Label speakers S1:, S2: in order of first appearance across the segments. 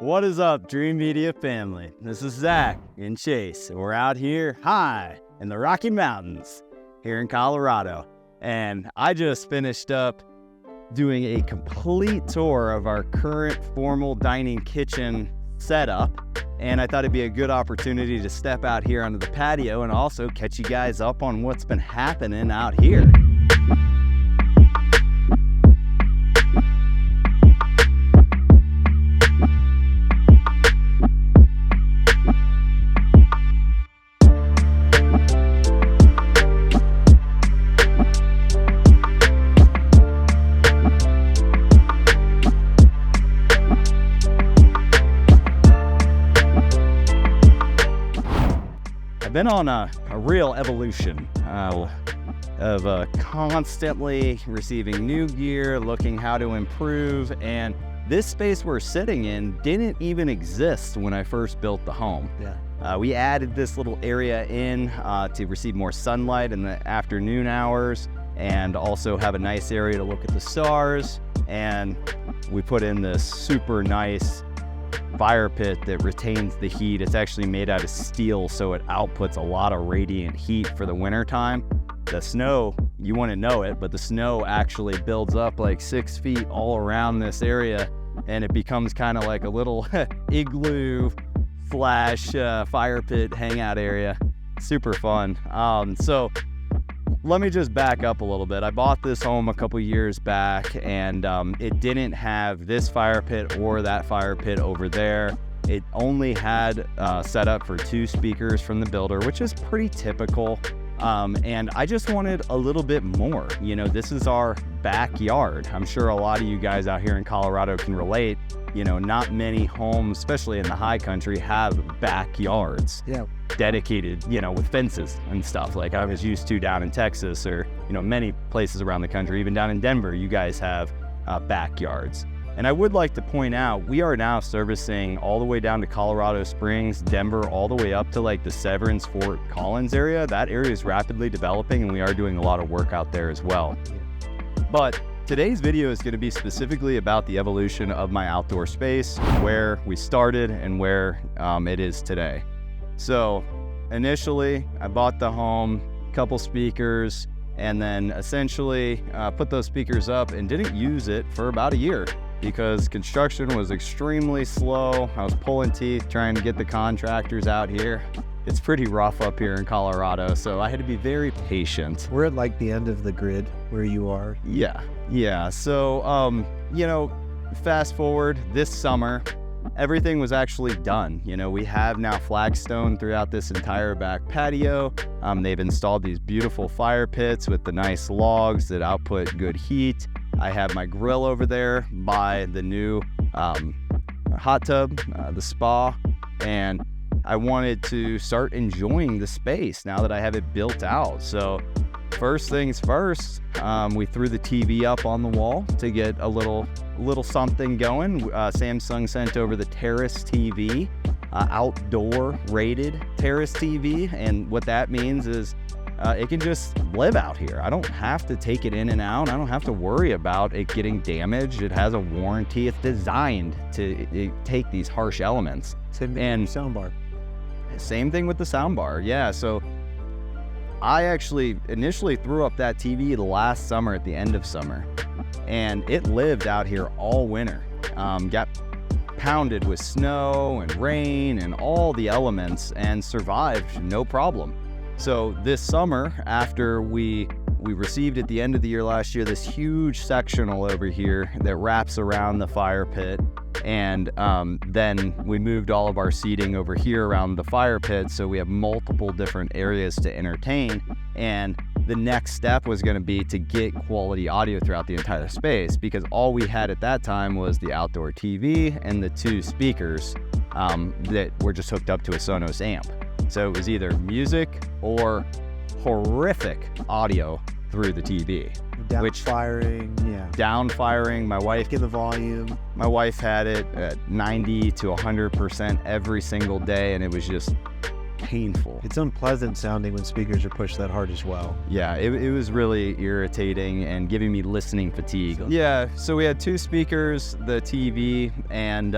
S1: What is up, Dream Media family? This is Zach and Chase, and we're out here high in the Rocky Mountains here in Colorado. And I just finished up doing a complete tour of our current formal dining kitchen setup. And I thought it'd be a good opportunity to step out here onto the patio and also catch you guys up on what's been happening out here. I've been on a real evolution of constantly receiving new gear, looking how to improve, and this space we're sitting in didn't even exist when I first built the home. Yeah. We added this little area in to receive more sunlight in the afternoon hours and also have a nice area to look at the stars, and we put in this super nice fire pit that retains the heat. It's actually made out of steel, so it outputs a lot of radiant heat for the winter time. The snow, you wouldn't know it, but the snow actually builds up like 6 feet all around this area, and it becomes kind of like a little igloo slash fire pit hangout area. Super fun. So let me just back up a little bit. I bought this home a couple years back, and it didn't have this fire pit or that fire pit over there. It only had set up for 2 speakers from the builder, which is pretty typical. And I just wanted a little bit more. You know, this is our backyard. I'm sure a lot of you guys out here in Colorado can relate. You know, not many homes, especially in the high country, have backyards. Yeah. Dedicated, you know, with fences and stuff like I was used to down in Texas, or, you know, many places around the country. Even down in Denver, you guys have backyards. And I would like to point out, we are now servicing all the way down to Colorado Springs, Denver, all the way up to like the Severance, Fort Collins area. That area is rapidly developing, and we are doing a lot of work out there as well. But today's video is going to be specifically about the evolution of my outdoor space, where we started and where it is today. So initially, I bought the home, couple speakers, and then essentially put those speakers up and didn't use it for about a year because construction was extremely slow. I was pulling teeth trying to get the contractors out here. It's pretty rough up here in Colorado, so I had to be very patient.
S2: We're at like the end of the grid where you are.
S1: Yeah. So, you know, fast forward this summer, everything was actually done. You know, we have now flagstone throughout this entire back patio. They've installed these beautiful fire pits with the nice logs that output good heat. I have my grill over there by the new hot tub, the spa, and I wanted to start enjoying the space now that I have it built out. So first things first, we threw the TV up on the wall to get a little something going. Samsung sent over the Terrace TV, outdoor rated Terrace TV, and what that means is it can just live out here. I don't have to take it in and out. I don't have to worry about it getting damaged. It has a warranty. It's designed to take these harsh elements.
S2: Same thing with the soundbar.
S1: Same thing with the soundbar. Yeah, so I actually initially threw up that TV the last summer at the end of summer, and it lived out here all winter. Got pounded with snow and rain and all the elements and survived no problem. So this summer, after we received at the end of the year last year this huge sectional over here that wraps around the fire pit, and then we moved all of our seating over here around the fire pit, so we have multiple different areas to entertain. And the next step was going to be to get quality audio throughout the entire space, because all we had at that time was the outdoor TV and the 2 speakers that were just hooked up to a Sonos Amp. So it was either music or horrific audio through the TV.
S2: Downfiring.
S1: My wife,
S2: get the volume.
S1: My wife had it at 90 to 100% every single day, and it was just painful.
S2: It's unpleasant sounding when speakers are pushed that hard as well.
S1: Yeah, it was really irritating and giving me listening fatigue. Yeah, so we had 2 speakers, the TV, and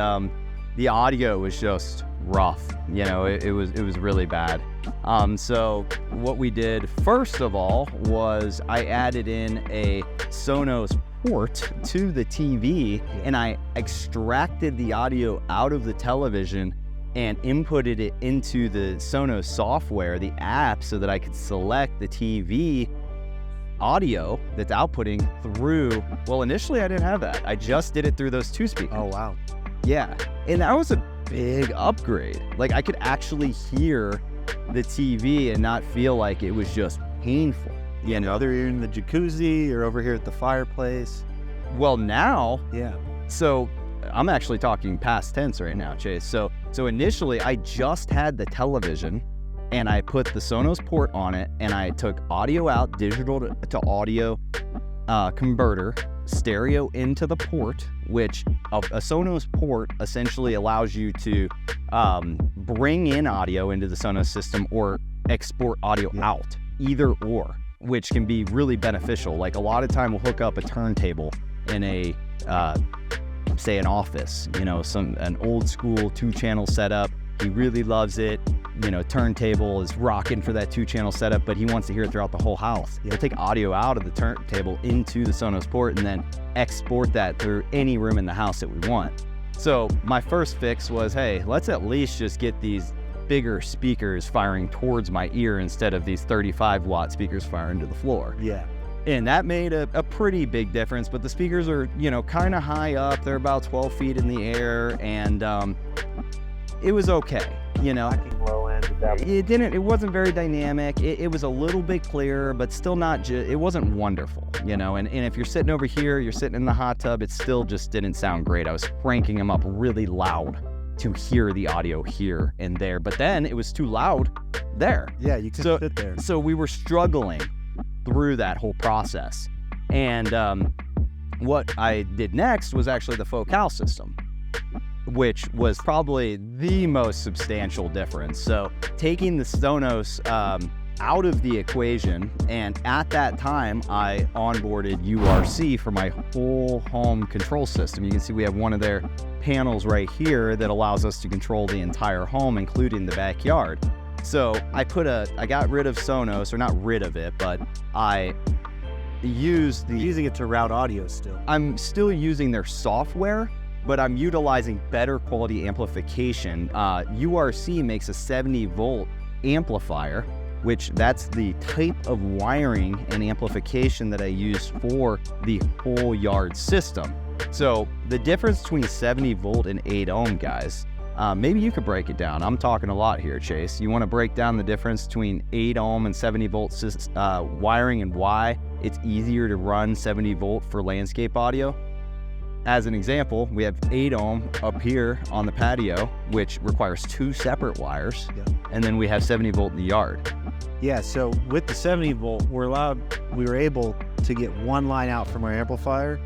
S1: the audio was just rough. You know, it was really bad. So what we did first of all was I added in a Sonos Port to the TV, and I extracted the audio out of the television and inputted it into the Sonos software, the app, so that I could select the TV audio that's outputting through, well, initially I didn't have that. I just did it through those two speakers.
S2: Oh, wow.
S1: Yeah, and that was a big upgrade. Like, I could actually hear the TV and not feel like it was just painful. You know,
S2: Whether you're in the jacuzzi or over here at the fireplace.
S1: well, now,
S2: Yeah.
S1: so I'm actually talking past tense right now, Chase. So initially I just had the television and I put the Sonos Port on it, and I took audio out, digital to audio converter, stereo into the port, which a Sonos Port essentially allows you to bring in audio into the Sonos system or export audio out, either or, which can be really beneficial. Like, a lot of time we'll hook up a turntable in a say an office, you know, an old school 2-channel setup. He really loves it. You know, turntable is rocking for that 2-channel setup, but he wants to hear it throughout the whole house. He'll take audio out of the turntable into the Sonos Port and then export that through any room in the house that we want. So my first fix was, hey, let's at least just get these bigger speakers firing towards my ear instead of these 35-watt speakers firing to the floor.
S2: Yeah.
S1: And that made a pretty big difference, but the speakers are, you know, kind of high up. They're about 12 feet in the air, and it was okay, you know.
S2: Low end of that.
S1: It wasn't very dynamic. It was a little bit clearer, but still not, it wasn't wonderful, you know. And if you're sitting over here, you're sitting in the hot tub, it still just didn't sound great. I was cranking them up really loud to hear the audio here and there, but then it was too loud there.
S2: Yeah, you couldn't sit there.
S1: So we were struggling through that whole process. And what I did next was actually the Focal system, which was probably the most substantial difference. So taking the Sonos out of the equation, and at that time I onboarded URC for my whole home control system. You can see we have one of their panels right here that allows us to control the entire home, including the backyard. So I got rid of Sonos, or not rid of it, but I used
S2: Using it to route audio still.
S1: I'm still using their software, but I'm utilizing better quality amplification. URC makes a 70-volt amplifier, which that's the type of wiring and amplification that I use for the whole yard system. So the difference between 70 volt and 8 ohm, guys, maybe you could break it down. I'm talking a lot here, Chase. You want to break down the difference between 8 ohm and 70 volt wiring, and why it's easier to run 70 volt for landscape audio? As an example, we have 8 ohm up here on the patio, which requires 2 separate wires, and then we have 70 volt in the yard.
S2: Yeah, so with the 70 volt, we were able to get one line out from our amplifier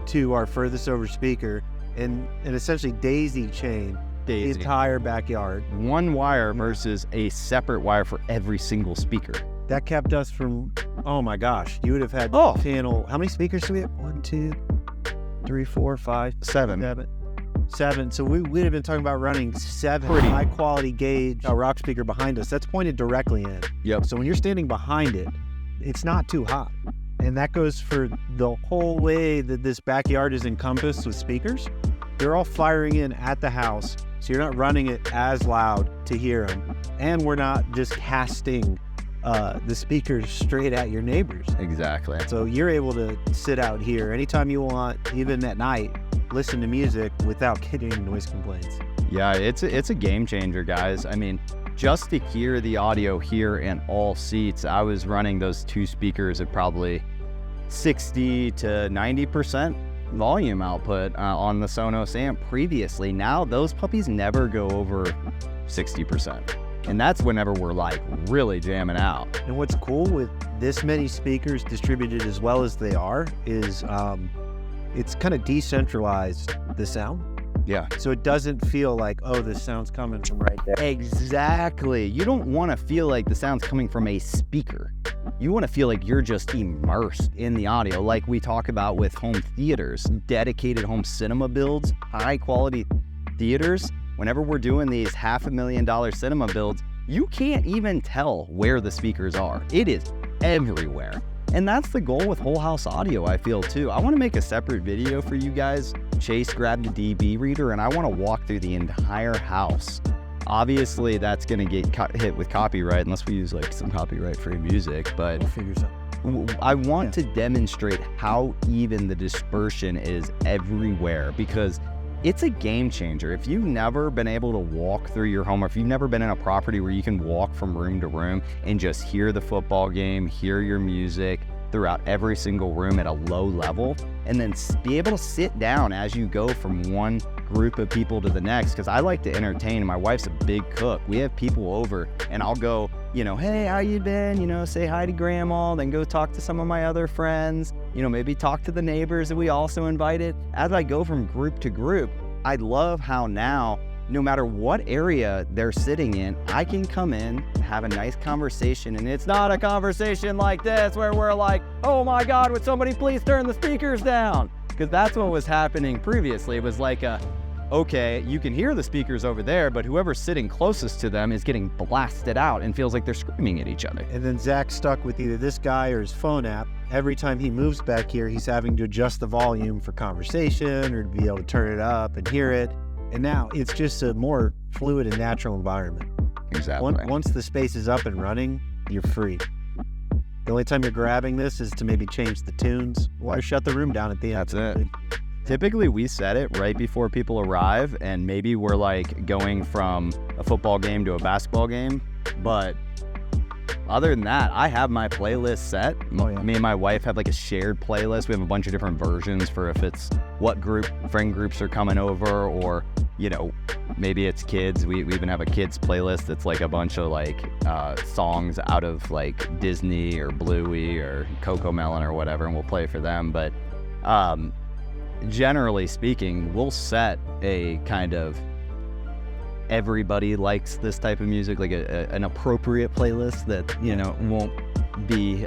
S2: to our furthest over speaker, and essentially daisy chain the entire backyard.
S1: One wire versus a separate wire for every single speaker.
S2: That kept us from, oh my gosh, you would have had panel. How many speakers do we have? 1, 2, 3, 4, 5,
S1: 7.
S2: 7. So we'd have been talking about running 7 high quality gauge rock speaker behind us. That's pointed directly in.
S1: Yep.
S2: So when you're standing behind it, it's not too hot. And that goes for the whole way that this backyard is encompassed with speakers. They're all firing in at the house, so you're not running it as loud to hear them. And we're not just casting the speakers straight at your neighbors.
S1: Exactly.
S2: So you're able to sit out here anytime you want, even at night, listen to music without getting noise complaints.
S1: Yeah, it's a game changer, guys. I mean, just to hear the audio here in all seats, I was running those 2 speakers at probably 60 to 90% volume output on the Sonos Amp previously. Now those puppies never go over 60%. And that's whenever we're like really jamming out.
S2: And what's cool with this many speakers distributed as well as they are is it's kind of decentralized the sound.
S1: Yeah.
S2: So it doesn't feel like, oh, the sound's coming from right there.
S1: Exactly. You don't want to feel like the sound's coming from a speaker. You want to feel like you're just immersed in the audio, like we talk about with home theaters, dedicated home cinema builds, high quality theaters. whenever we're doing these $500,000 cinema builds, you can't even tell where the speakers are. It is everywhere. And that's the goal with whole house audio, I feel too. I want to make a separate video for you guys. Chase grabbed the DB reader and I want to walk through the entire house. Obviously, that's going to get hit with copyright unless we use like some copyright-free music, but
S2: We'll figure something.
S1: I want to demonstrate how even the dispersion is everywhere, because it's a game changer. If you've never been able to walk through your home, or if you've never been in a property where you can walk from room to room and just hear the football game, hear your music throughout every single room at a low level, and then be able to sit down as you go from one group of people to the next, because I like to entertain. My wife's a big cook. We have people over and I'll go, hey, how you been? Say hi to grandma, then go talk to some of my other friends, maybe talk to the neighbors that we also invited. As I go from group to group, I love how now, no matter what area they're sitting in, I can come in, have a nice conversation, and it's not a conversation like this where we're like, oh my God, would somebody please turn the speakers down? Because that's what was happening previously. It was like okay, you can hear the speakers over there, but whoever's sitting closest to them is getting blasted out and feels like they're screaming at each other.
S2: And then Zach's stuck with either this guy or his phone app. Every time he moves back here, he's having to adjust the volume for conversation or to be able to turn it up and hear it. And now it's just a more fluid and natural environment.
S1: Exactly.
S2: Once the space is up and running, you're free. The only time you're grabbing this is to maybe change the tunes or shut the room down at the end.
S1: That's it. Typically, we set it right before people arrive, and maybe we're like going from a football game to a basketball game. But other than that, I have my playlist set.
S2: Oh, yeah.
S1: Me and my wife have like a shared playlist. We have a bunch of different versions for if it's what friend groups are coming over, or maybe it's kids. We even have a kids playlist that's like a bunch of like songs out of like Disney or Bluey or Cocomelon or whatever, and we'll play for them. But generally speaking, we'll set a kind of everybody likes this type of music, like an appropriate playlist that won't be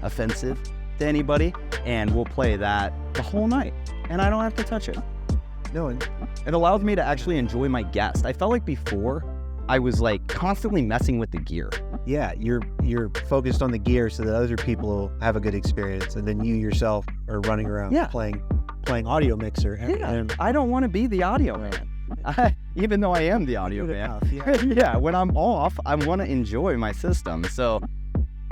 S1: offensive to anybody, and we'll play that the whole night, and I don't have to touch it.
S2: No, and
S1: It allows me to actually enjoy my guest. I felt like before I was like constantly messing with the gear.
S2: yeah, you're focused on the gear so that other people will have a good experience, and then you yourself are running around playing audio mixer. And
S1: I don't want to be the audio man. Even though I am the audio man. Yeah, when I'm off, I want to enjoy my system. So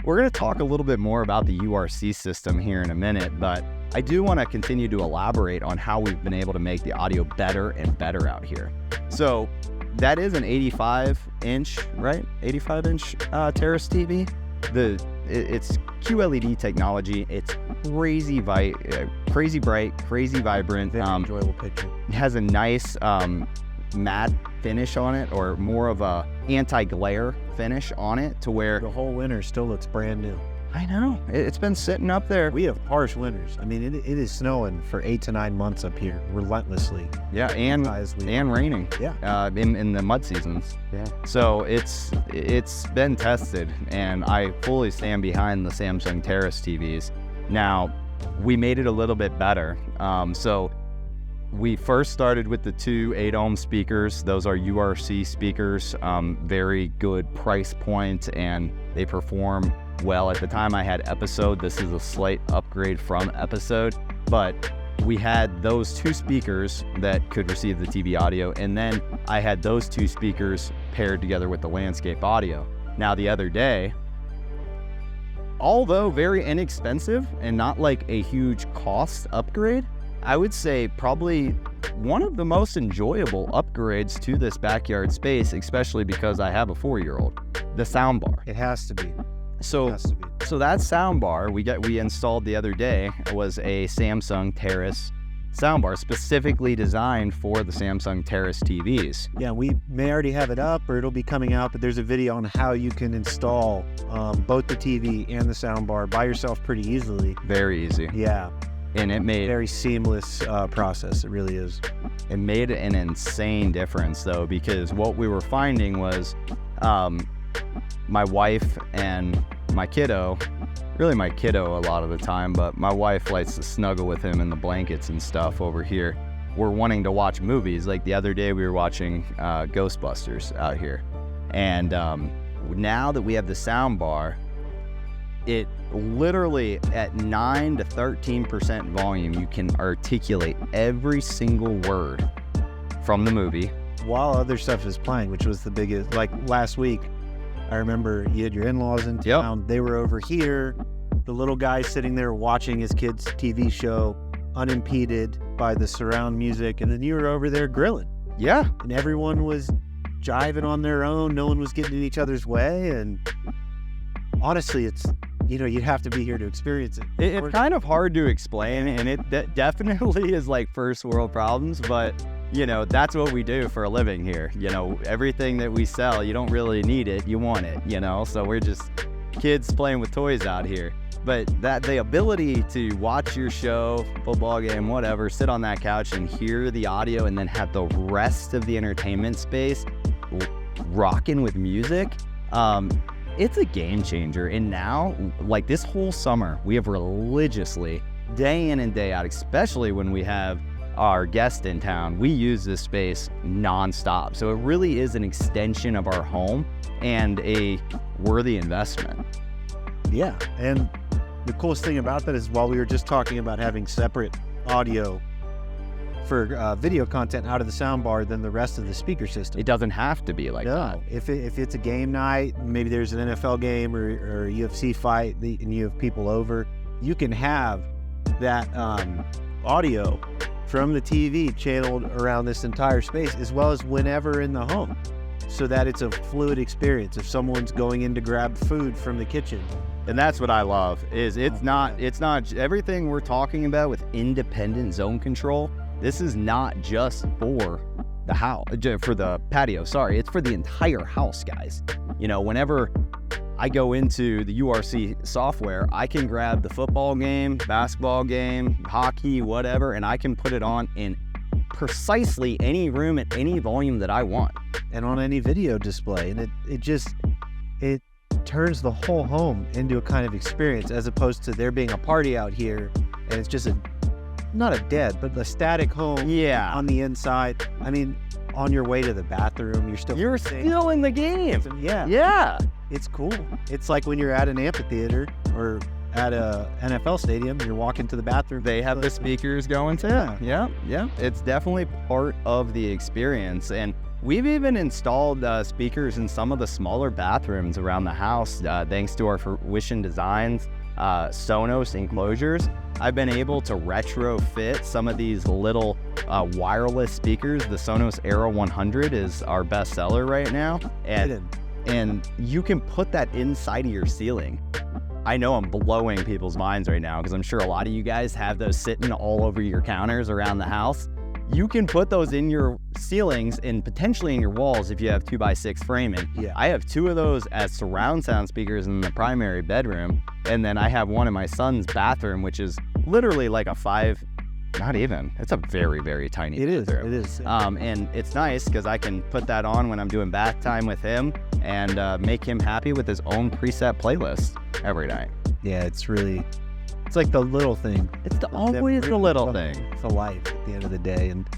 S1: we're going to talk a little bit more about the URC system here in a minute, but I do want to continue to elaborate on how we've been able to make the audio better and better out here. So that is an 85-inch, right? 85-inch Terrace TV. It's QLED technology. It's crazy bright, crazy vibrant.
S2: Very enjoyable picture.
S1: It has a nice matte finish on it, or more of a anti-glare finish on it, to where
S2: The whole winter still looks brand new.
S1: I know it's been sitting up there.
S2: We have harsh winters. I mean, it is snowing for 8 to 9 months up here, relentlessly.
S1: Yeah, and raining.
S2: Yeah.
S1: In the mud seasons.
S2: Yeah.
S1: So it's been tested, and I fully stand behind the Samsung Terrace TVs. Now, we made it a little bit better. So we first started with the two 8-ohm speakers. Those are URC speakers, very good price point, and they perform well. At the time I had Episode. This is a slight upgrade from Episode, but we had those two speakers that could receive the TV audio, and then I had those two speakers paired together with the landscape audio. Now, the other day, although very inexpensive and not like a huge cost upgrade, I would say probably one of the most enjoyable upgrades to this backyard space, especially because I have a 4-year-old, the soundbar.
S2: It has to be.
S1: So that soundbar we installed the other day was a Samsung Terrace soundbar, specifically designed for the Samsung Terrace TVs.
S2: Yeah, we may already have it up, or it'll be coming out, but there's a video on how you can install both the TV and the soundbar by yourself pretty easily.
S1: Very easy.
S2: Yeah.
S1: And it made
S2: Very seamless process. It really is.
S1: It made an insane difference, though, because what we were finding was my wife and my kiddo, really my kiddo a lot of the time, but my wife likes to snuggle with him in the blankets and stuff over here. were wanting to watch movies. Like the other day we were watching Ghostbusters out here. And now that we have the sound bar, it literally at 9 to 13% volume, you can articulate every single word from the movie.
S2: While other stuff is playing, which was the biggest, like last week, I remember you had your in-laws in town. They were over here. The little guy sitting there watching his kid's TV show, unimpeded by the surround music. And then you were over there grilling.
S1: Yeah.
S2: And everyone was jiving on their own. No one was getting in each other's way. And honestly, it's, you'd have to be here to experience it.
S1: It's kind of hard to explain, and it definitely is like first world problems, but that's what we do for a living here. Everything that we sell, you don't really need it, you want it, so we're just kids playing with toys out here. But the ability to watch your show, football game, whatever, sit on that couch and hear the audio and then have the rest of the entertainment space rocking with music, it's a game changer. And now, like this whole summer, we have religiously, day in and day out, especially when we have our guest in town, we use this space nonstop. So it really is an extension of our home and a worthy investment.
S2: Yeah, and the coolest thing about that is while we were just talking about having separate audio for video content out of the soundbar than the rest of the speaker system.
S1: It doesn't have to be like that.
S2: If it's a game night, maybe there's an NFL game or a UFC fight and you have people over, you can have that audio from the TV channeled around this entire space as well as whenever in the home, so that it's a fluid experience. If someone's going in to grab food from the kitchen.
S1: And that's what I love, is it's not everything we're talking about with independent zone control. This is not just for the house, for the patio, sorry, it's for the entire house, guys. Whenever I go into the URC software, I can grab the football game, basketball game, hockey, whatever, and I can put it on in precisely any room at any volume that I want.
S2: And on any video display. And it turns the whole home into a kind of experience, as opposed to there being a party out here and it's just not a dead, but a static home on the inside. I mean, on your way to the bathroom, you're still
S1: in the game. Yeah.
S2: It's cool. It's like when you're at an amphitheater or at a NFL stadium, you're walking to the bathroom.
S1: They have the speakers going too. Yeah. It's definitely part of the experience. And we've even installed speakers in some of the smaller bathrooms around the house, thanks to our Fruition Designs Sonos Enclosures. I've been able to retrofit some of these little wireless speakers. The Sonos Era 100 is our best seller right now. And you can put that inside of your ceiling. I know I'm blowing people's minds right now because I'm sure a lot of you guys have those sitting all over your counters around the house. You can put those in your ceilings and potentially in your walls if you have 2x6 framing.
S2: Yeah.
S1: I have 2 of those as surround sound speakers in the primary bedroom. And then I have one in my son's bathroom, which is literally like a 5, not even, it's a very, very tiny bathroom.
S2: It is.
S1: And it's nice because I can put that on when I'm doing bath time with him and make him happy with his own preset playlist every night.
S2: Yeah, it's like the little thing.
S1: It's always the little thing.
S2: It's a life at the end of the day. And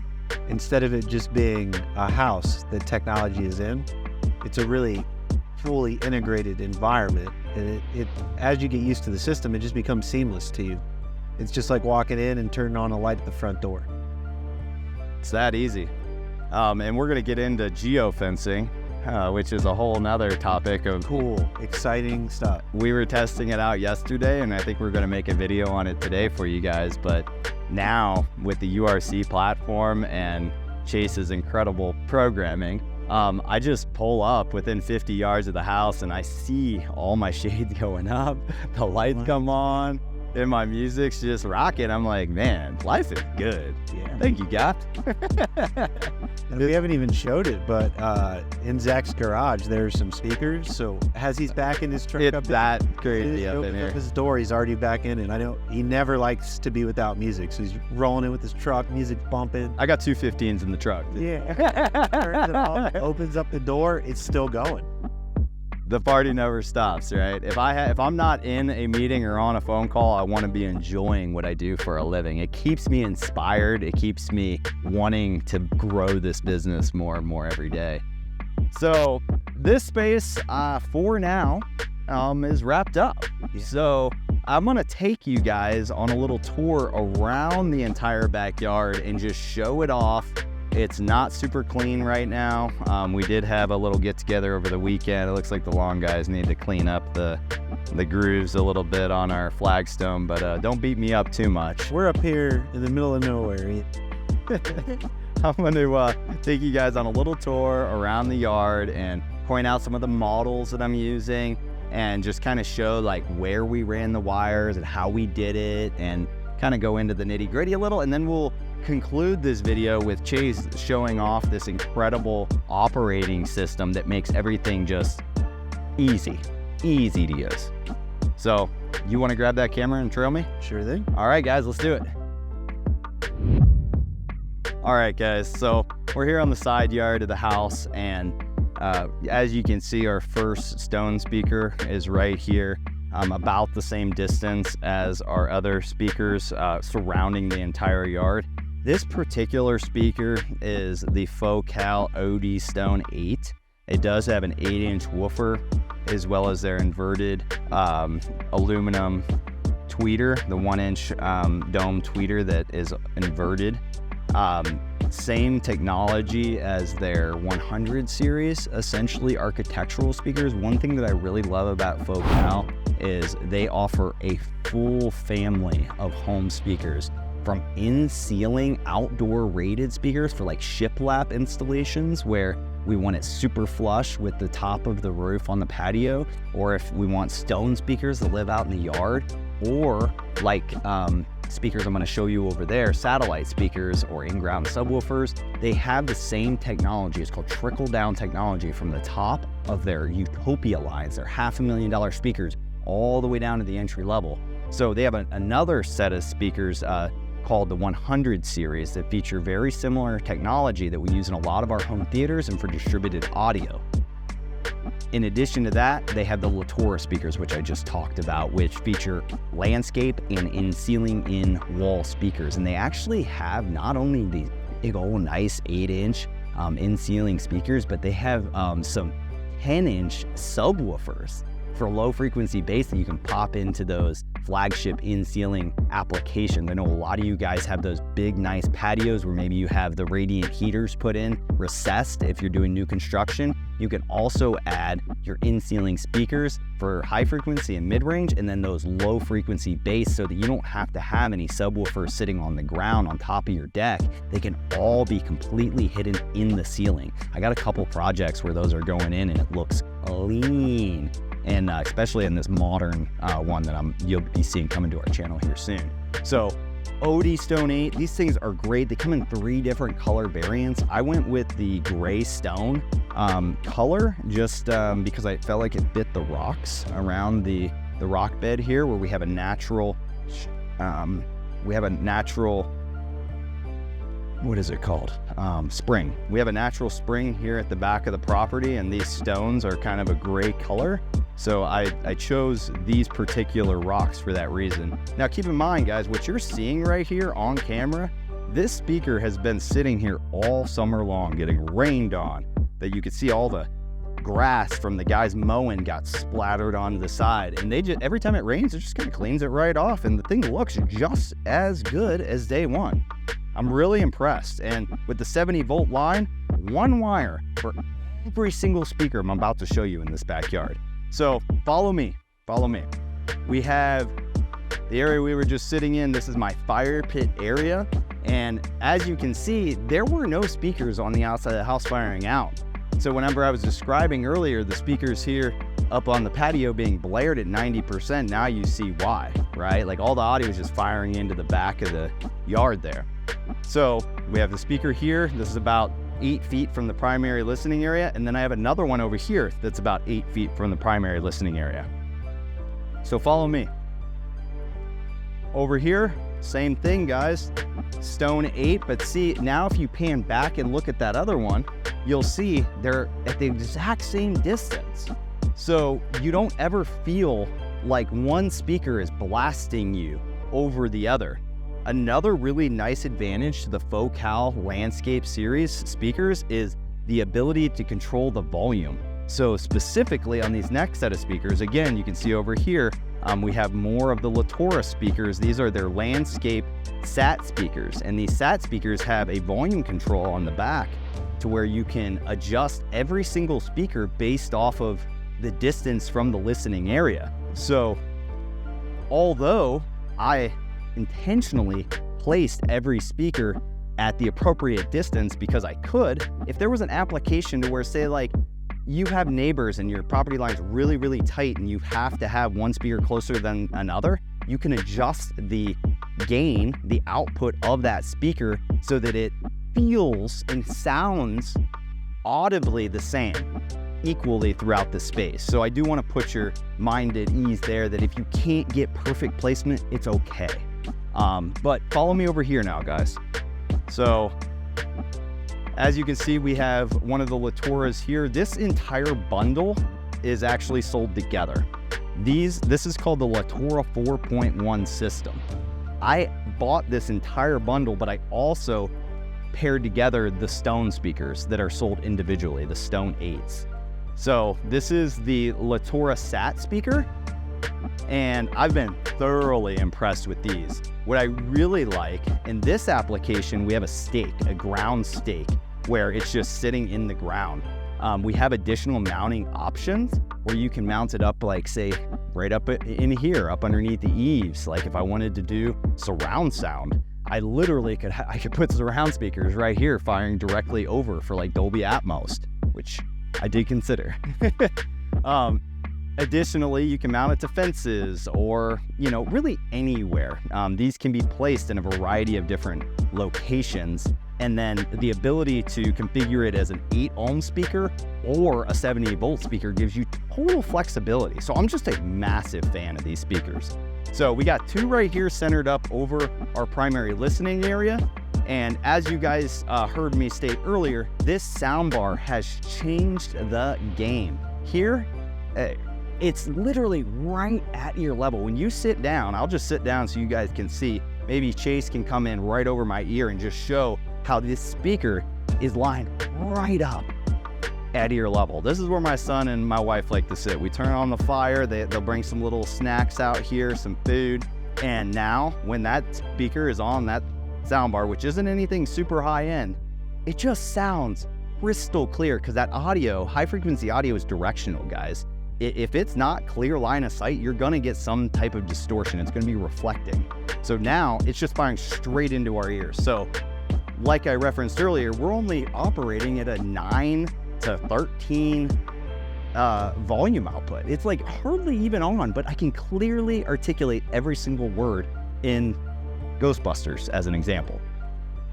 S2: instead of it just being a house that technology is in, it's a really fully integrated environment. And it as you get used to the system, it just becomes seamless to you. It's just like walking in and turning on a light at the front door.
S1: It's that easy. And we're going to get into geofencing, which is a whole nother topic of
S2: cool, exciting stuff.
S1: We were testing it out yesterday, and I think we're going to make a video on it today for you guys. But now with the URC platform and Chase's incredible programming, I just pull up within 50 yards of the house and I see all my shades going up, the lights come on, and my music's just rocking. I'm like, man, life is good.
S2: Yeah.
S1: Thank you, God.
S2: We haven't even showed it, but in Zach's garage, there's some speakers. So as he's back in his truck,
S1: it's that crazy up in here.
S2: His door, he's already back in it. I know he never likes to be without music, so he's rolling in with his truck, music bumping.
S1: I got 2 15s in the truck.
S2: Yeah. Turns it off, opens up the door, it's still going.
S1: the party never stops, right? If I'm not in a meeting or on a phone call, I want to be enjoying what I do for a living. It keeps me inspired. It keeps me wanting to grow this business more and more every day. So this space for now is wrapped up.
S2: Yeah.
S1: So I'm gonna take you guys on a little tour around the entire backyard and just show it off. It's not super clean right now. We did have a little get together over the weekend. It looks like the lawn guys need to clean up the grooves a little bit on our flagstone, but don't beat me up too much.
S2: We're up here in the middle of nowhere.
S1: I'm going to take you guys on a little tour around the yard and point out some of the models that I'm using and just kind of show like where we ran the wires and how we did it and kind of go into the nitty gritty a little. And then we'll conclude this video with Chase showing off this incredible operating system that makes everything just easy to use. So you want to grab that camera and trail me?
S2: Sure thing.
S1: All right, guys, let's do it. All right, guys, so we're here on the side yard of the house, and as you can see, our first stone speaker is right here, about the same distance as our other speakers surrounding the entire yard. This particular speaker is the Focal OD Stone 8. It does have an 8-inch woofer, as well as their inverted aluminum tweeter, the 1-inch dome tweeter that is inverted. Same technology as their 100 series, essentially architectural speakers. One thing that I really love about Focal is they offer a full family of home speakers, from in-ceiling outdoor rated speakers for like shiplap installations where we want it super flush with the top of the roof on the patio, or if we want stone speakers that live out in the yard, or like speakers I'm going to show you over there, satellite speakers or in-ground subwoofers. They have the same technology. It's called trickle-down technology from the top of their Utopia lines, their $500,000 speakers, all the way down to the entry level. So they have another set of speakers called the 100 series that feature very similar technology that we use in a lot of our home theaters and for distributed audio. In addition to that, they have the Littora speakers, which I just talked about, which feature landscape and in-ceiling in-wall speakers. And they actually have not only these big old nice 8-inch in-ceiling speakers, but they have some 10-inch subwoofers for low frequency bass that you can pop into those flagship in-ceiling applications. I know a lot of you guys have those big nice patios where maybe you have the radiant heaters put in recessed if you're doing new construction. You can also add your in-ceiling speakers for high frequency and mid-range, and then those low frequency bass, so that you don't have to have any subwoofers sitting on the ground on top of your deck. They can all be completely hidden in the ceiling. I got a couple projects where those are going in and it looks clean. And especially in this modern one that you'll be seeing coming to our channel here soon. So OD Stone 8, these things are great. They come in 3 different color variants. I went with the gray stone color just because I felt like it fit the rocks around the rock bed here, where we have a natural, what is it called? Spring. We have a natural spring here at the back of the property, and these stones are kind of a gray color. So I chose these particular rocks for that reason. Now keep in mind, guys, what you're seeing right here on camera, this speaker has been sitting here all summer long, getting rained on. That you could see all the grass from the guys mowing got splattered onto the side. And they just, every time it rains, it just kind of cleans it right off. And the thing looks just as good as day one. I'm really impressed. And with the 70-volt line, 1 wire for every single speaker I'm about to show you in this backyard. So follow me. We have the area we were just sitting in. This is my fire pit area. And as you can see, there were no speakers on the outside of the house firing out. So whenever I was describing earlier the speakers here up on the patio being blared at 90%, now you see why, right? Like all the audio is just firing into the back of the yard there. So we have the speaker here. This is about 8 feet from the primary listening area. And then I have another one over here that's about 8 feet from the primary listening area. So follow me. Over here, same thing, guys. Stone 8, but see, now if you pan back and look at that other one, you'll see they're at the exact same distance. So you don't ever feel like one speaker is blasting you over the other. Another really nice advantage to the Focal Landscape series speakers is the ability to control the volume. So specifically on these next set of speakers, again, you can see over here, we have more of the Littora speakers. These are their landscape SAT speakers, and these SAT speakers have a volume control on the back to where you can adjust every single speaker based off of the distance from the listening area. So although I intentionally placed every speaker at the appropriate distance because I could, if there was an application to where, say, like, you have neighbors and your property line's really, really tight and you have to have one speaker closer than another, you can adjust the gain, the output of that speaker so that it feels and sounds audibly the same equally throughout the space. So I do want to put your mind at ease there that if you can't get perfect placement, it's okay. But follow me over here now, guys. So as you can see, we have one of the Littoras here. This entire bundle is actually sold together. This is called the Littora 4.1 system. I bought this entire bundle, but I also paired together the Stone speakers that are sold individually, the Stone 8s. So this is the Littora SAT speaker, and I've been thoroughly impressed with these. What I really like, in this application, we have a stake, a ground stake, where it's just sitting in the ground. We have additional mounting options where you can mount it up, like, say, right up in here, up underneath the eaves. Like if I wanted to do surround sound, I literally could put surround speakers right here firing directly over for like Dolby Atmos, which I did consider. Additionally, you can mount it to fences or, really anywhere. These can be placed in a variety of different locations. And then the ability to configure it as an 8-ohm speaker or a 78-volt speaker gives you total flexibility. So I'm just a massive fan of these speakers. So we got two right here centered up over our primary listening area. And as you guys heard me state earlier, this soundbar has changed the game. Here, it's literally right at ear level. When you sit down, I'll just sit down so you guys can see. Maybe Chase can come in right over my ear and just show how this speaker is lined right up at ear level. This is where my son and my wife like to sit. We turn on the fire, they'll bring some little snacks out here, some food. And now when that speaker is on that soundbar, which isn't anything super high end, it just sounds crystal clear because that audio, high frequency audio, is directional, guys. If it's not clear line of sight, you're gonna get some type of distortion. It's gonna be reflecting. So now it's just firing straight into our ears. So like I referenced earlier, we're only operating at a 9 to 13 volume output. It's like hardly even on, but I can clearly articulate every single word in Ghostbusters as an example.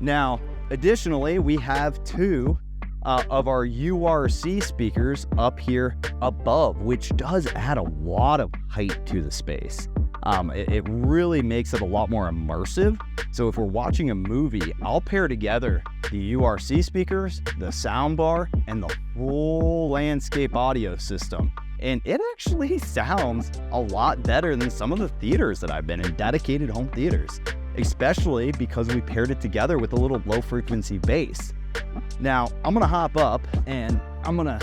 S1: Now, additionally, we have two of our URC speakers up here above, which does add a lot of height to the space. It really makes it a lot more immersive. So if we're watching a movie, I'll pair together the URC speakers, the soundbar, and the full landscape audio system. And it actually sounds a lot better than some of the theaters that I've been in, dedicated home theaters, especially because we paired it together with a little low frequency bass. Now, I'm gonna hop up and I'm gonna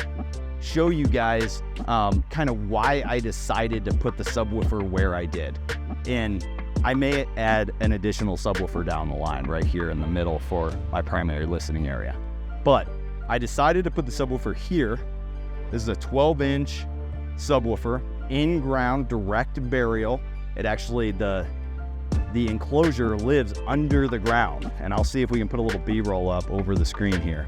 S1: show you guys kind of why I decided to put the subwoofer where I did. And I may add an additional subwoofer down the line right here in the middle for my primary listening area. But I decided to put the subwoofer here. This is a 12-inch subwoofer, in-ground direct burial. It actually, the enclosure lives under the ground. And I'll see if we can put a little B-roll up over the screen here.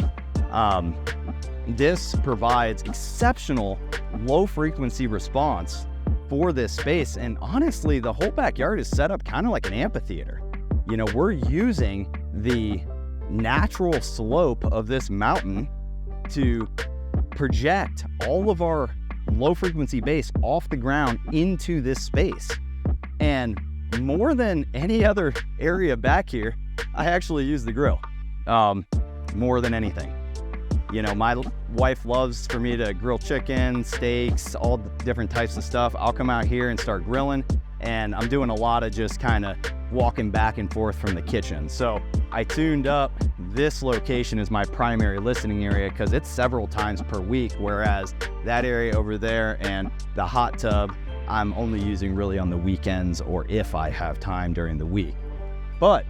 S1: This provides exceptional low frequency response for this space. And honestly, the whole backyard is set up kind of like an amphitheater. We're using the natural slope of this mountain to project all of our low frequency bass off the ground into this space. And more than any other area back here, I actually use the grill more than anything. My wife loves for me to grill chicken, steaks, all the different types of stuff. I'll come out here and start grilling, and I'm doing a lot of just kind of walking back and forth from the kitchen. So I tuned up this location as my primary listening area because it's several times per week, whereas that area over there and the hot tub, I'm only using really on the weekends or if I have time during the week. But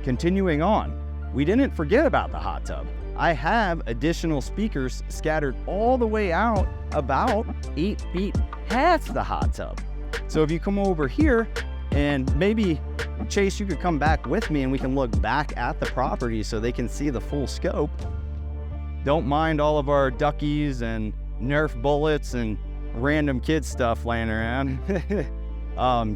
S1: continuing on, we didn't forget about the hot tub. I have additional speakers scattered all the way out about 8 feet past the hot tub. So if you come over here, and maybe Chase, you could come back with me and we can look back at the property so they can see the full scope. Don't mind all of our duckies and Nerf bullets and random kid stuff laying around.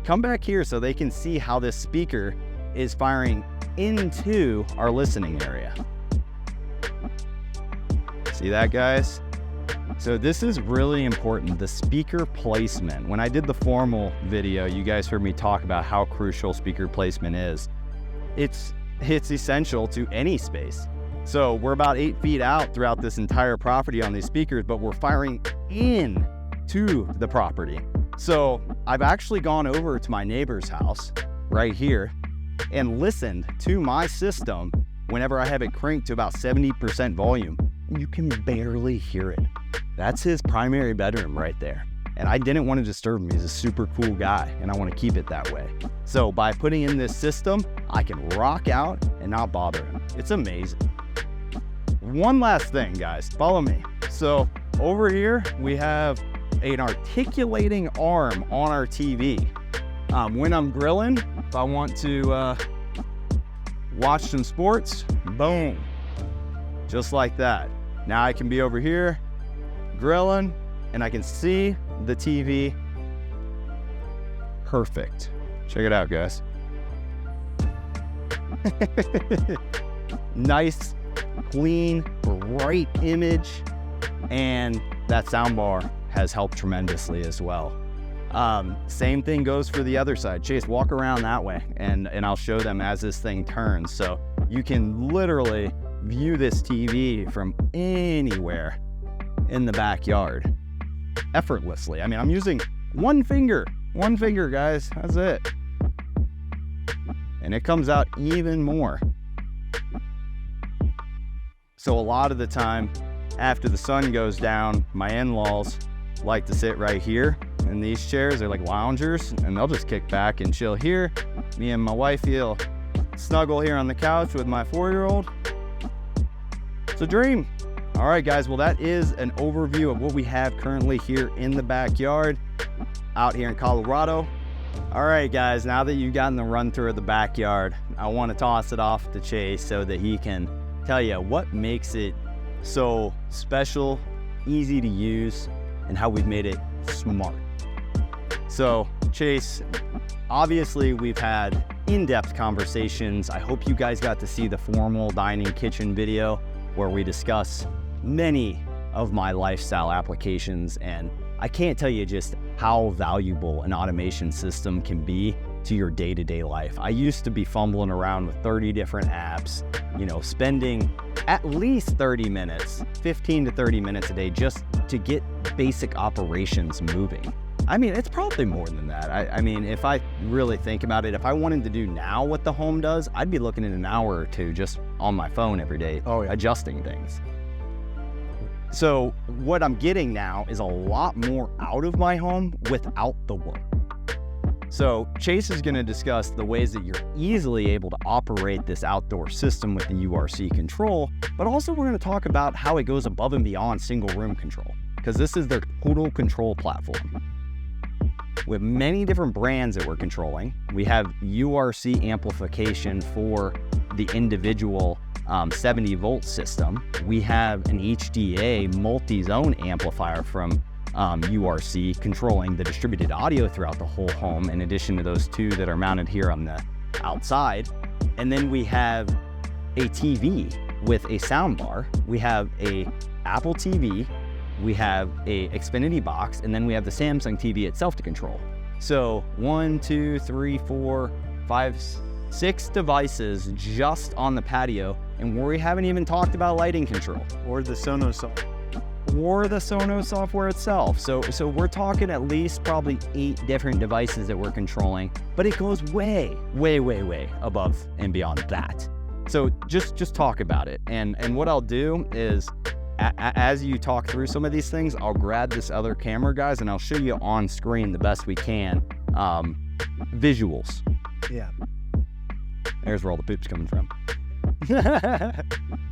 S1: Come back here so they can see how this speaker is firing into our listening area. See that, guys? So this is really important, the speaker placement. When I did the formal video, you guys heard me talk about how crucial speaker placement is. It's essential to any space. So we're about 8 feet out throughout this entire property on these speakers, but we're firing in to the property. So I've actually gone over to my neighbor's house right here and listened to my system whenever I have it cranked to about 70% volume. You can barely hear it. That's his primary bedroom right there. And I didn't want to disturb him. He's a super cool guy and I want to keep it that way. So by putting in this system, I can rock out and not bother him. It's amazing. One last thing, guys, follow me. So over here, we have an articulating arm on our TV. When I'm grilling, if I want to watch some sports, boom, just like that. Now I can be over here grilling and I can see the TV. Perfect. Check it out, guys. Nice, clean, bright image, and that soundbar has helped tremendously as well. Same thing goes for the other side. Chase, walk around that way and I'll show them as this thing turns. So you can literally view this TV from anywhere in the backyard effortlessly. I mean, I'm using one finger, guys, that's it. And it comes out even more. So a lot of the time after the sun goes down, my in-laws like to sit right here in these chairs. They're like loungers and they'll just kick back and chill here. Me and my wifey will snuggle here on the couch with my 4-year-old. It's a dream. All right, guys, well, that is an overview of what we have currently here in the backyard out here in Colorado. All right, guys, now that you've gotten the run through of the backyard, I want to toss it off to Chase so that he can tell you what makes it so special, easy to use, and how we've made it smart. So, Chase, obviously we've had in-depth conversations. I hope you guys got to see the formal dining kitchen video where we discuss many of my lifestyle applications, and I can't tell you just how valuable an automation system can be to your day-to-day life. I used to be fumbling around with 30 different apps, you know, spending at least 30 minutes, 15 to 30 minutes a day just to get basic operations moving. I mean, it's probably more than that. I mean, if I really think about it, if I wanted to do now what the home does, I'd be looking at an hour or two just on my phone every day, adjusting things. So what I'm getting now is a lot more out of my home without the work. So Chase is going to discuss the ways that you're easily able to operate this outdoor system with the URC control, but also we're going to talk about how it goes above and beyond single room control, because this is their total control platform. We have many different brands that we're controlling. We have URC amplification for the individual 70 volt system. We have an HDA multi-zone amplifier from URC controlling the distributed audio throughout the whole home, in addition to those two that are mounted here on the outside. And then we have a TV with a soundbar. We have a Apple TV. We have a Xfinity box, and then we have the Samsung TV itself to control. So 1, 2, 3, 4, 5, 6 devices just on the patio, and we haven't even talked about lighting control.
S2: Or the Sonos Amp.
S1: or the Sonos software itself. So we're talking at least probably 8 different devices that we're controlling, but it goes way, way, way, way above and beyond that. So just talk about it. And what I'll do is, as you talk through some of these things, I'll grab this other camera, guys, and I'll show you on screen the best we can, visuals.
S2: Yeah.
S1: There's where all the poop's coming from.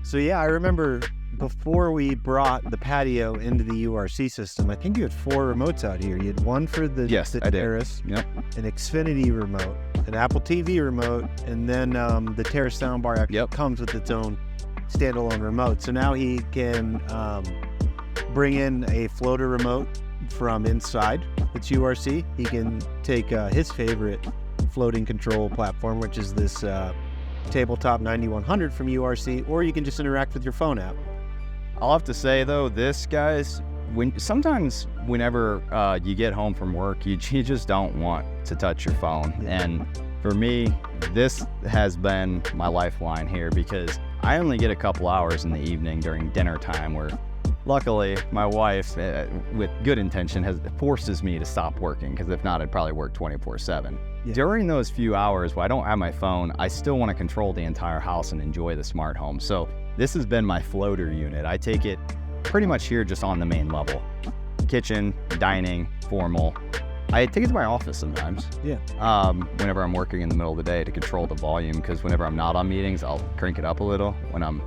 S2: So yeah, I remember before we brought the patio into the URC system, I think you had 4 remotes out here. You had one for the Terrace,
S1: Yep.
S2: an Xfinity remote, an Apple TV remote, and then the Terrace soundbar actually comes with its own standalone remote. So now he can bring in a floater remote from inside its URC. He can take his favorite floating control platform, which is this Tabletop 9100 from URC, or you can just interact with your phone app.
S1: I'll have to say though, this, guys, sometimes whenever you get home from work, you just don't want to touch your phone. And for me, this has been my lifeline here, because I only get a couple hours in the evening during dinner time, where luckily my wife, with good intention, forces me to stop working, because if not, I'd probably work 24/7. Yeah. During those few hours where I don't have my phone, I still want to control the entire house and enjoy the smart home. So this has been my floater unit. I take it pretty much here just on the main level. Kitchen, dining, formal. I take it to my office sometimes.
S2: Yeah.
S1: Whenever I'm working in the middle of the day to control the volume, because whenever I'm not on meetings, I'll crank it up a little. When I'm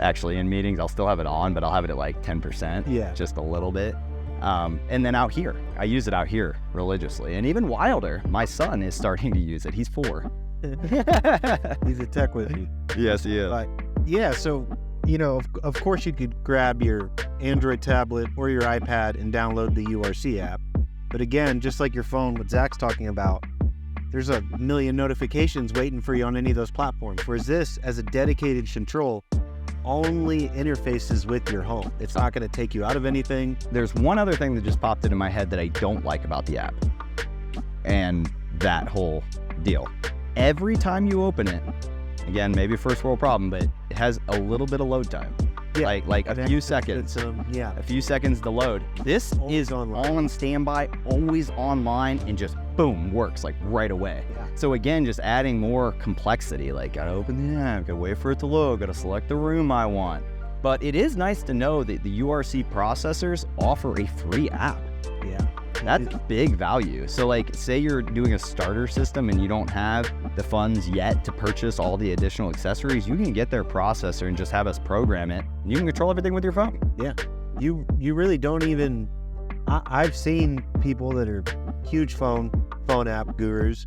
S1: actually in meetings, I'll still have it on, but I'll have it at like 10%. Yeah. Just a little bit. And then out here, I use it out here religiously. And even wilder, my son is starting to use it. He's 4.
S2: He's a tech with you.
S1: Yes, he is.
S2: Yeah, so, you know, of course you could grab your Android tablet or your iPad and download the URC app. But again, just like your phone, what Zach's talking about, there's a million notifications waiting for you on any of those platforms. Whereas this, as a dedicated control, only interfaces with your home. It's not going to take you out of anything.
S1: There's one other thing that just popped into my head that I don't like about the app, and that whole deal. Every time you open it, again, maybe first world problem, but it has a little bit of load time. Yeah, like a few seconds. A few seconds to load. This is on standby, always online, and just boom, works like right away. Yeah. So again, just adding more complexity, like gotta open the app, gotta wait for it to load, gotta select the room I want. But it is nice to know that the URC processors offer a free app.
S2: Yeah.
S1: That's big value. So like, say you're doing a starter system and you don't have the funds yet to purchase all the additional accessories, you can get their processor and just have us program it. You can control everything with your phone.
S2: Yeah. You really don't even, I've seen people that are huge phone app gurus,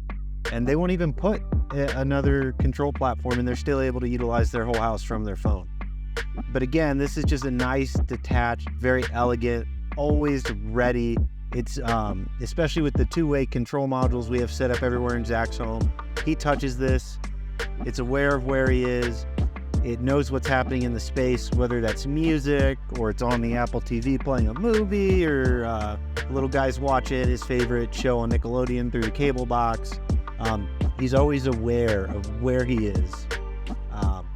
S2: and they won't even put another control platform, and they're still able to utilize their whole house from their phone. But again, this is just a nice, detached, very elegant, always ready. It's especially with the 2-way control modules we have set up everywhere in Zach's home. He touches this, it's aware of where he is. It knows what's happening in the space, whether that's music or it's on the Apple TV playing a movie, or the little guy's watching his favorite show on Nickelodeon through the cable box. He's always aware of where he is.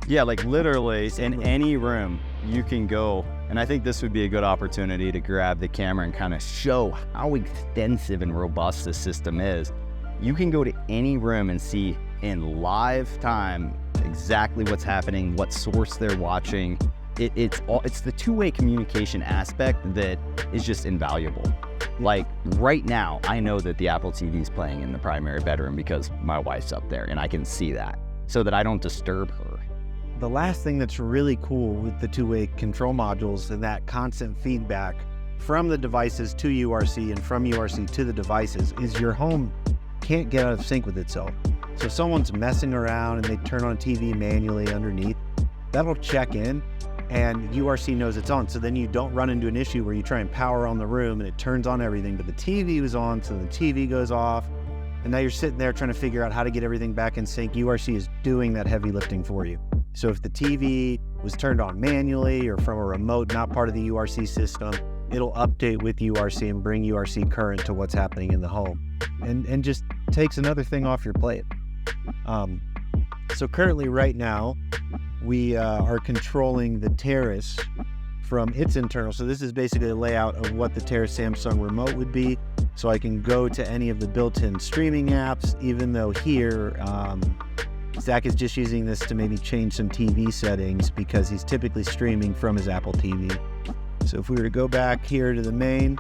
S1: Yeah, like literally in any room you can go, and I think this would be a good opportunity to grab the camera and kind of show how extensive and robust this system is. You can go to any room and see in live time exactly what's happening, what source they're watching. It's the 2-way communication aspect that is just invaluable. Like right now, I know that the Apple TV is playing in the primary bedroom because my wife's up there, and I can see that so that I don't disturb her.
S2: The last thing that's really cool with the 2-way control modules and that constant feedback from the devices to URC and from URC to the devices is your home can't get out of sync with itself. So if someone's messing around and they turn on a TV manually underneath, that'll check in and URC knows it's on. So then you don't run into an issue where you try and power on the room and it turns on everything, but the TV was on, so the TV goes off. And now you're sitting there trying to figure out how to get everything back in sync. URC is doing that heavy lifting for you. So if the TV was turned on manually or from a remote not part of the URC system, it'll update with URC and bring URC current to what's happening in the home, and just takes another thing off your plate. So currently right now, we are controlling the Terrace from its internal. So this is basically a layout of what the Terrace Samsung remote would be. So I can go to any of the built-in streaming apps, even though here, Zach is just using this to maybe change some TV settings because he's typically streaming from his Apple TV. So if we were to go back here to the main,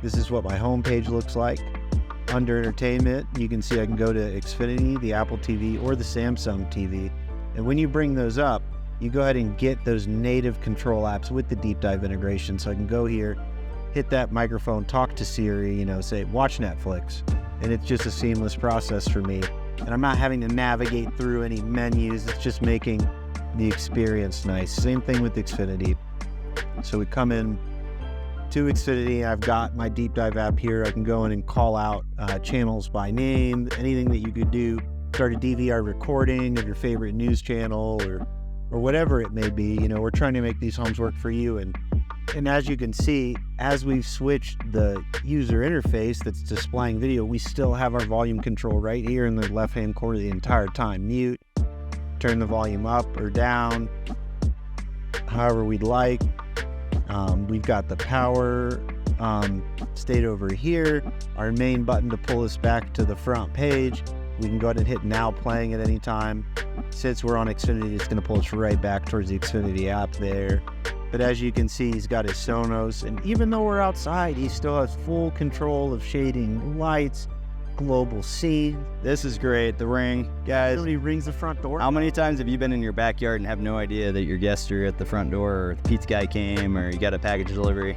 S2: this is what my home page looks like. Under entertainment, you can see I can go to Xfinity, the Apple TV, or the Samsung TV. And when you bring those up, you go ahead and get those native control apps with the deep dive integration. So I can go here, hit that microphone, talk to Siri, you know, say, watch Netflix. And it's just a seamless process for me. And I'm not having to navigate through any menus. It's just making the experience nice. Same thing with Xfinity. So we come in to Xfinity. I've got my deep dive app here. I can go in and call out channels by name, anything that you could do. Start a DVR recording of your favorite news channel or whatever it may be. You know, we're trying to make these homes work for you. And as you can see, as we've switched the user interface that's displaying video, we still have our volume control right here in the left-hand corner the entire time. Mute, turn the volume up or down, however we'd like. We've got the power state over here, our main button to pull us back to the front page. We can go ahead and hit now playing at any time. Since we're on Xfinity, it's going to pull us right back towards the Xfinity app there. But as you can see, he's got his Sonos, and even though we're outside, he still has full control of shading, lights, global scene.
S1: This is great. The Ring, guys.
S2: Somebody rings the front door.
S1: How many times have you been in your backyard and have no idea that your guests are at the front door, or the pizza guy came, or you got a package delivery?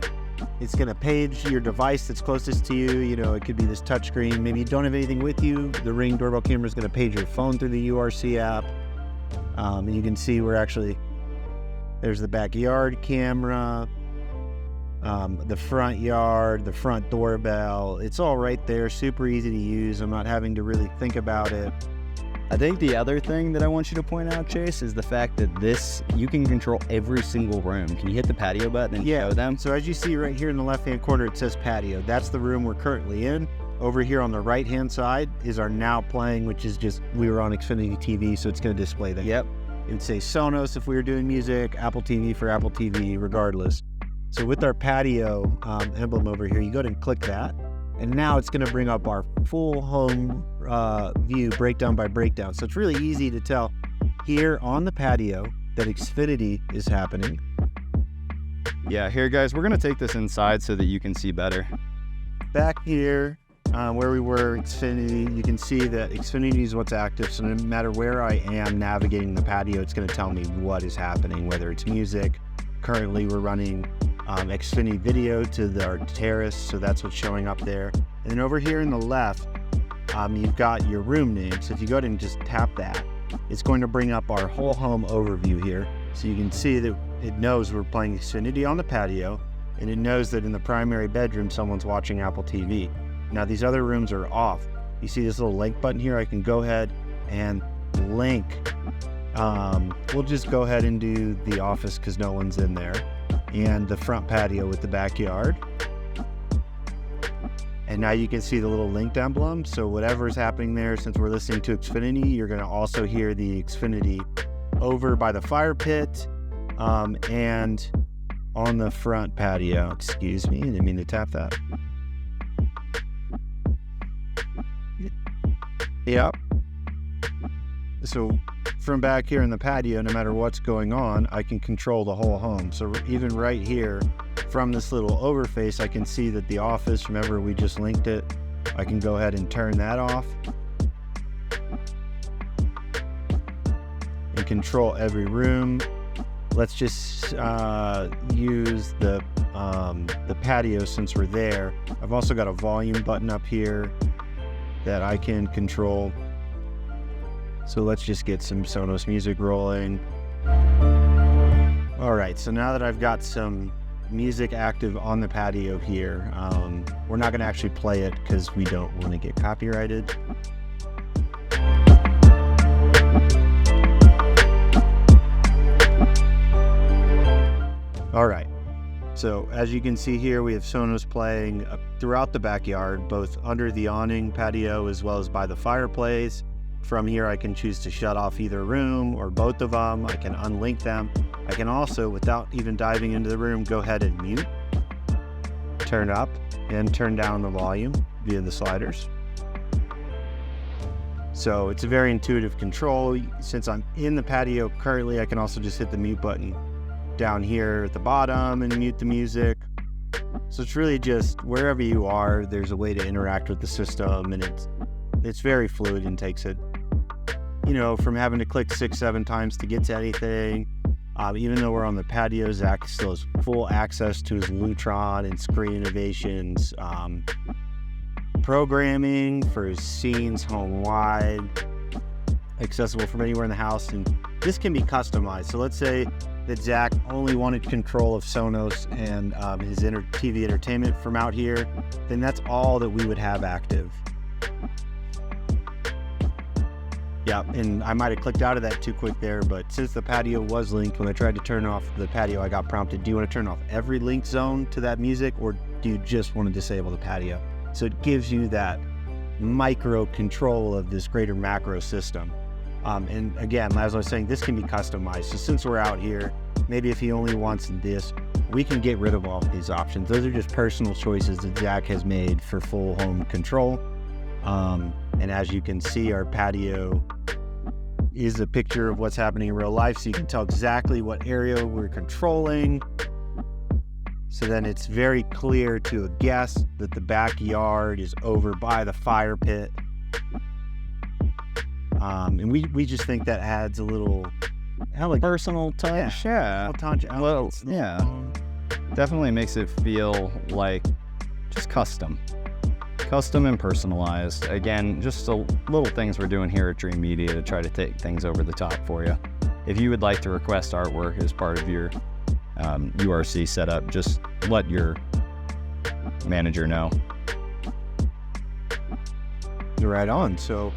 S2: It's going to page your device that's closest to you. You know, it could be this touchscreen. Maybe you don't have anything with you. The Ring doorbell camera is going to page your phone through the URC app. And you can see we're actually, there's the backyard camera, the front yard, the front doorbell. It's all right there. Super easy to use. I'm not having to really think about it.
S1: I think the other thing that I want you to point out, Chase, is the fact that this, you can control every single room. Can you hit the patio button and show them?
S2: So as you see right here in the left-hand corner, it says patio. That's the room we're currently in. Over here on the right-hand side is our now playing, which is just, we were on Xfinity TV, so it's going to display that.
S1: Yep.
S2: It would say Sonos if we were doing music, Apple TV for Apple TV, regardless. So with our patio emblem over here, you go ahead and click that. And now it's going to bring up our full home view breakdown by breakdown. So it's really easy to tell here on the patio that Xfinity is happening.
S1: Yeah, here guys, we're going to take this inside so that you can see better.
S2: Back here where we were, Xfinity, you can see that Xfinity is what's active. So no matter where I am navigating the patio, it's going to tell me what is happening, whether it's music. Currently, we're running Xfinity video to our terrace, so that's what's showing up there. And then over here in the left, you've got your room name. So if you go ahead and just tap that, it's going to bring up our whole home overview here. So you can see that it knows we're playing Xfinity on the patio, and it knows that in the primary bedroom, someone's watching Apple TV. Now these other rooms are off. You see this little link button here? I can go ahead and link. We'll just go ahead and do the office because no one's in there, and the front patio with the backyard. And now you can see the little linked emblem. So whatever is happening there, since we're listening to Xfinity, you're going to also hear the Xfinity over by the fire pit and on the front patio. Excuse me, I didn't mean to tap that. Yep. So from back here in the patio, no matter what's going on, I can control the whole home. So even right here from this little overface, I can see that the office, remember we just linked it. I can go ahead and turn that off and control every room. Let's just use the patio since we're there. I've also got a volume button up here that I can control. So let's just get some Sonos music rolling. All right, so now that I've got some music active on the patio here, we're not gonna actually play it because we don't want to get copyrighted. All right, so as you can see here, we have Sonos playing throughout the backyard, both under the awning patio as well as by the fireplace. From here, I can choose to shut off either room or both of them. I can unlink them. I can also, without even diving into the room, go ahead and mute, turn up, and turn down the volume via the sliders. So it's a very intuitive control. Since I'm in the patio currently, I can also just hit the mute button down here at the bottom and mute the music. So it's really just wherever you are, there's a way to interact with the system, and it's very fluid and takes it, you know, from having to click 6-7 times to get to anything. Even though we're on the patio, Zach still has full access to his Lutron and screen innovations, programming for his scenes home-wide, accessible from anywhere in the house, and this can be customized. So let's say that Zach only wanted control of Sonos and his TV entertainment from out here, then that's all that we would have active. Yeah, and I might have clicked out of that too quick there, but since the patio was linked, when I tried to turn off the patio, I got prompted, do you want to turn off every link zone to that music, or do you just want to disable the patio? So it gives you that micro control of this greater macro system. And again, as I was saying, this can be customized. So since we're out here, maybe if he only wants this, we can get rid of all of these options. Those are just personal choices that Zach has made for full home control. And as you can see, our patio is a picture of what's happening in real life, so you can tell exactly what area we're controlling. So then it's very clear to a guest that the backyard is over by the fire pit. And we just think that adds a little
S1: Personal touch, yeah. Well, yeah. Definitely makes it feel like just custom and personalized. Again, just the little things we're doing here at Dream Media to try to take things over the top for you. If you would like to request artwork as part of your URC setup, just let your manager know.
S2: Right on. So,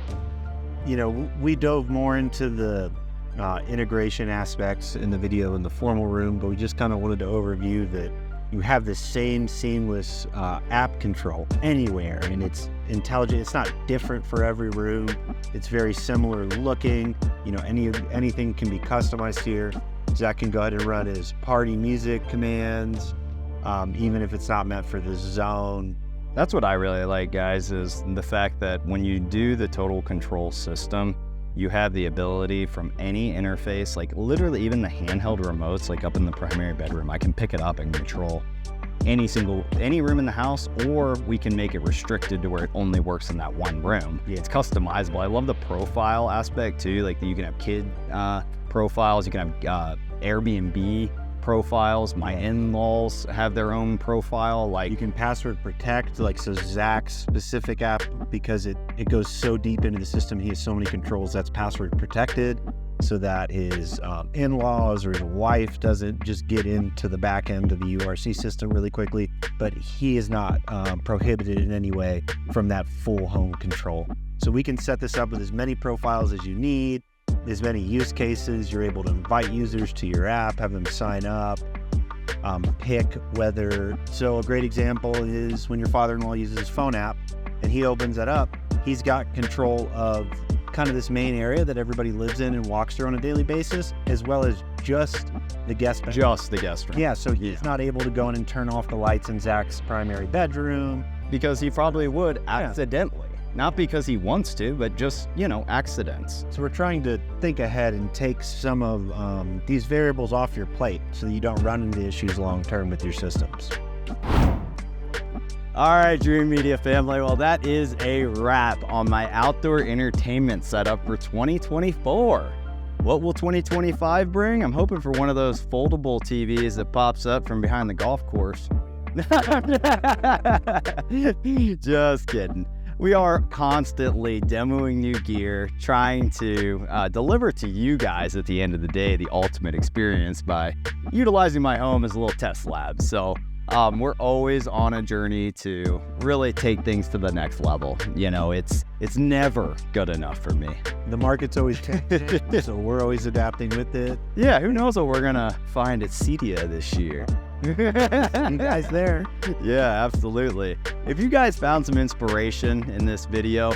S2: you know, we dove more into the integration aspects in the video in the formal room, but we just kind of wanted to overview that you have the same seamless app control anywhere, and it's intelligent. It's not different for every room. It's very similar looking. You know, anything can be customized here. Zach can go ahead and run his party music commands, even if it's not meant for this zone.
S1: That's what I really like, guys, is the fact that when you do the total control system, you have the ability from any interface, like literally even the handheld remotes, like up in the primary bedroom, I can pick it up and control any room in the house, or we can make it restricted to where it only works in that one room. Yeah. It's customizable. I love the profile aspect too, like you can have kid profiles, you can have Airbnb profiles. My in-laws have their own profile. Like
S2: you can password protect, like so Zach's specific app, because it goes so deep into the system, he has so many controls that's password protected, so that his in-laws or his wife doesn't just get into the back end of the URC system really quickly, but he is not prohibited in any way from that full home control. So we can set this up with as many profiles as you need, as many use cases. You're able to invite users to your app, have them sign up, pick whether. So a great example is when your father-in-law uses his phone app and he opens that up, he's got control of kind of this main area that everybody lives in and walks through on a daily basis, as well as just the guest bedroom.
S1: Just the guest room.
S2: Yeah, so he's not able to go in and turn off the lights in Zach's primary bedroom.
S1: Because he probably would accidentally. Not because he wants to, but just, you know, accidents.
S2: So we're trying to think ahead and take some of these variables off your plate so that you don't run into issues long-term with your systems.
S1: All right, Dream Media family. Well, that is a wrap on my outdoor entertainment setup for 2024. What will 2025 bring? I'm hoping for one of those foldable TVs that pops up from behind the golf course. Just kidding. We are constantly demoing new gear, trying to deliver to you guys at the end of the day the ultimate experience by utilizing my home as a little test lab. So we're always on a journey to really take things to the next level. You know, it's never good enough for me.
S2: The market's always changing, so we're always adapting with it.
S1: Yeah, who knows what we're gonna find at CEDIA this year.
S2: You guys there?
S1: Yeah, absolutely. If you guys found some inspiration in this video,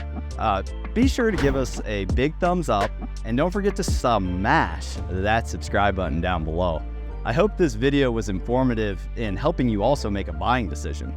S1: be sure to give us a big thumbs up and don't forget to smash that subscribe button down below. I hope this video was informative in helping you also make a buying decision.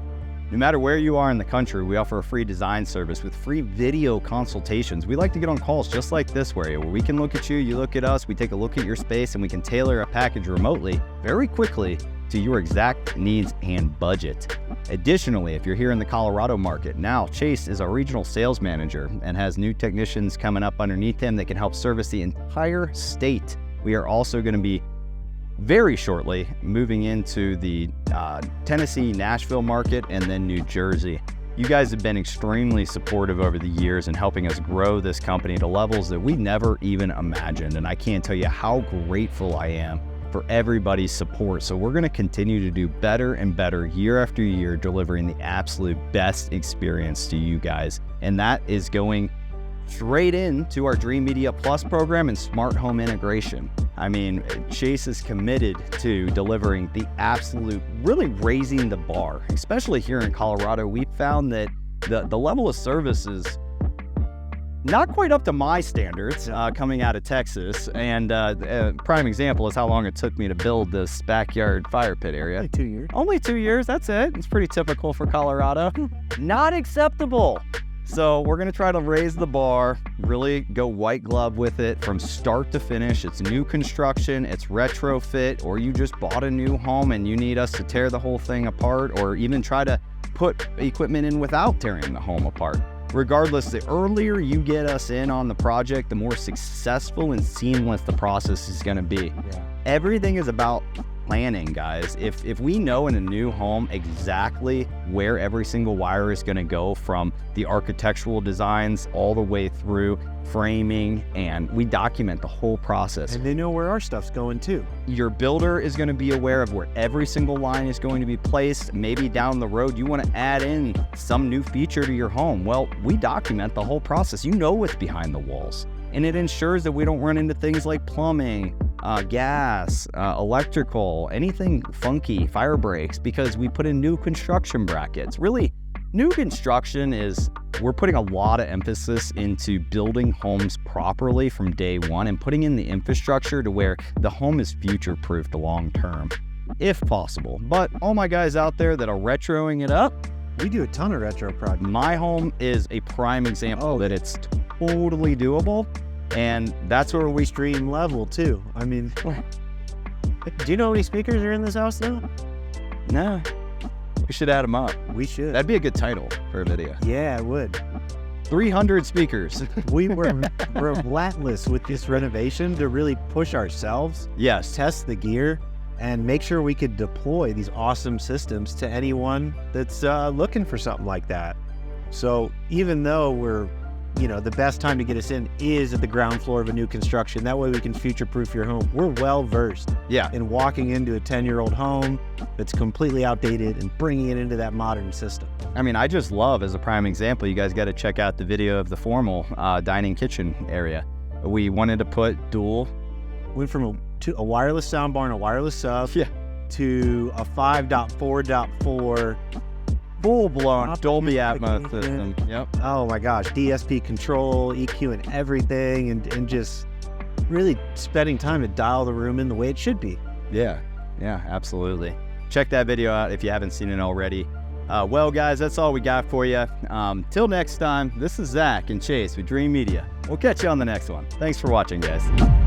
S1: No matter where you are in the country, we offer a free design service with free video consultations. We like to get on calls just like this where we can look at you, you look at us, we take a look at your space, and we can tailor a package remotely very quickly to your exact needs and budget. Additionally, if you're here in the Colorado market, now Chase is our regional sales manager and has new technicians coming up underneath him that can help service the entire state. We are also going to be very shortly moving into the Tennessee, Nashville market, and then New Jersey. You guys have been extremely supportive over the years in helping us grow this company to levels that we never even imagined. And I can't tell you how grateful I am for everybody's support. So we're going to continue to do better and better year after year, delivering the absolute best experience to you guys. And that is going straight into our Dream Media Plus program and smart home integration. I mean, Chase is committed to delivering the absolute, really raising the bar, especially here in Colorado. We found that the level of service is not quite up to my standards coming out of Texas. And a prime example is how long it took me to build this backyard fire pit area.
S2: Only 2 years.
S1: Only 2 years, that's it. It's pretty typical for Colorado. Not acceptable. So we're gonna try to raise the bar, really go white glove with it from start to finish. It's new construction, it's retrofit, or you just bought a new home and you need us to tear the whole thing apart, or even try to put equipment in without tearing the home apart. Regardless, the earlier you get us in on the project, the more successful and seamless the process is gonna be.
S2: Yeah.
S1: Everything is about planning, guys. If we know in a new home exactly where every single wire is going to go, from the architectural designs all the way through framing, and we document the whole process.
S2: And they know where our stuff's going too.
S1: Your builder is going to be aware of where every single line is going to be placed. Maybe down the road you want to add in some new feature to your home. Well, we document the whole process. You know what's behind the walls. And it ensures that we don't run into things like plumbing, gas, electrical, anything funky, fire breaks, because we put in new construction brackets. Really, new construction is, we're putting a lot of emphasis into building homes properly from day one and putting in the infrastructure to where the home is future-proofed long term, if possible. But all my guys out there that are retroing it up,
S2: We do a ton of retro projects.
S1: my home is a prime example that it's totally doable. And that's where we
S2: Stream level too. I mean, do you know how many speakers are in this house now?
S1: No, we should add them up.
S2: We should.
S1: That'd be a good title for a video.
S2: Yeah, it would.
S1: 300 speakers.
S2: We were relentless with this renovation to really push ourselves,
S1: Yes.
S2: test the gear, and make sure we could deploy these awesome systems to anyone that's looking for something like that. So even though we're, the best time to get us in is at the ground floor of a new construction. That way we can future-proof your home. We're well-versed
S1: Yeah.
S2: in walking into a 10-year-old home that's completely outdated and bringing it into that modern system.
S1: I mean, I just love, as a prime example, you guys got to check out the video of the formal dining kitchen area. We wanted to put dual.
S2: Went from a wireless soundbar and a wireless sub
S1: Yeah.
S2: to a 5.4.4
S1: Full-blown Dolby Atmos
S2: amplification.
S1: system. Yep.
S2: Oh my gosh, DSP control, EQ and everything, and just really spending time to dial the room in the way it should be.
S1: Yeah. Yeah, absolutely. Check that video out if you haven't seen it already. Well, guys, that's all we got for you. Till next time, this is Zach and Chase with Dream Media. We'll catch you on the next one. Thanks for watching, guys.